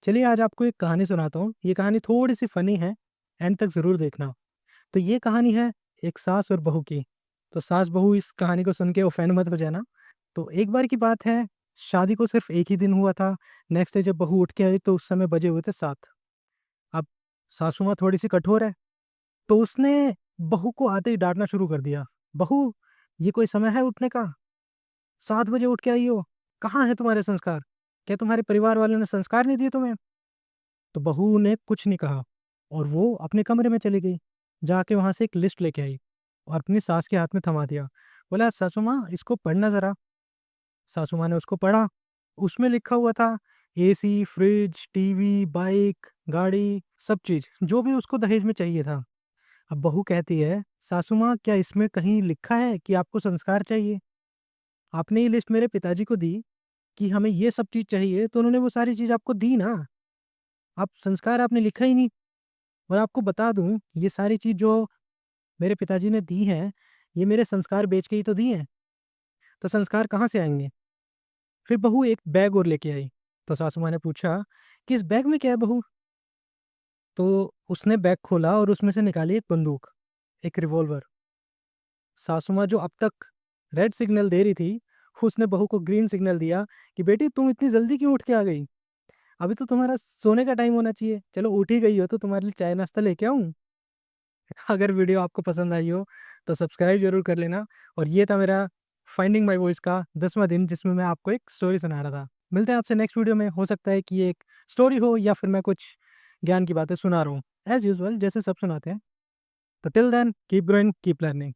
चलिए आज आपको एक कहानी सुनाता हूँ। ये कहानी थोड़ी-सी फ़नी है, एंड तक ज़रूर देखना। तो ये कहानी है एक सास और बहू की। तो सास-बहू इस कहानी को सुन के ऑफ़ेंड मत हो जाना। तो एक बार की बात है, शादी को सिर्फ़ 1 ही दिन हुआ था। नेक्स्ट डे जब बहू उठ के आई तो उस समय बजे हुए थे 7। अब सासू माँ थोड़ी-सी कठोर है, तो उसने बहू को आते ही डाँटना शुरू कर दिया। "बहू, ये कोई समय है उठने का? 7 बजे उठ के आई हो, कहाँ हैं तुम्हारे संस्कार? क्या तुम्हारे परिवार वालों ने संस्कार नहीं दिए तुम्हें?" तो बहू ने कुछ नहीं कहा और वो अपने कमरे में चली गई। जाके वहाँ से एक लिस्ट लेके आई और अपनी सास के हाथ में थमा दिया। बोला, "सासू माँ, इसको पढ़ना ज़रा।" सासू माँ ने उसको पढ़ा। उसमें लिखा हुआ था एसी, फ्रिज, टीवी, बाइक, गाड़ी, सब चीज़, जो भी उसको दहेज में चाहिए था। अब बहू कहती है, "सासू माँ, क्या इसमें कहीं लिखा है कि आपको संस्कार चाहिए? आपने ये लिस्ट मेरे पिताजी को दी कि हमें ये सब चीज़ चाहिए, तो उन्होंने वो सारी चीज़ आपको दी ना। आप संस्कार आपने लिखा ही नहीं। और आपको बता दूँ, ये सारी चीज़ जो मेरे पिताजी ने दी हैं, ये मेरे संस्कार बेच के ही तो दी हैं, तो संस्कार कहाँ से आएँगे?" फिर बहू एक बैग और लेके आई, तो सासू माँ ने पूछा कि, "इस बैग में क्या है बहू?" तो उसने बैग खोला और उसमें से निकाली एक बंदूक, एक रिवॉल्वर। सासू माँ जो अब तक रेड सिग्नल दे रही थी, उसने बहू को ग्रीन सिग्नल दिया कि, "बेटी, तुम इतनी जल्दी क्यों उठ के आ गई? अभी तो तुम्हारा सोने का टाइम होना चाहिए। चलो उठ ही गई हो तो तुम्हारे लिए चाय नाश्ता लेके आऊँ?" अगर वीडियो आपको पसंद आई हो तो सब्सक्राइब ज़रूर कर लेना। और ये था मेरा फाइंडिंग माय वॉइस का 10वां दिन, जिसमें मैं आपको एक स्टोरी सुना रहा था। मिलते हैं आपसे नेक्स्ट वीडियो में। हो सकता है कि ये एक स्टोरी हो या फिर मैं कुछ ज्ञान की बातें सुना रहा हूँ। एज़ यूजुअल जैसे सब सुनाते हैं। तो till then keep growing, keep learning.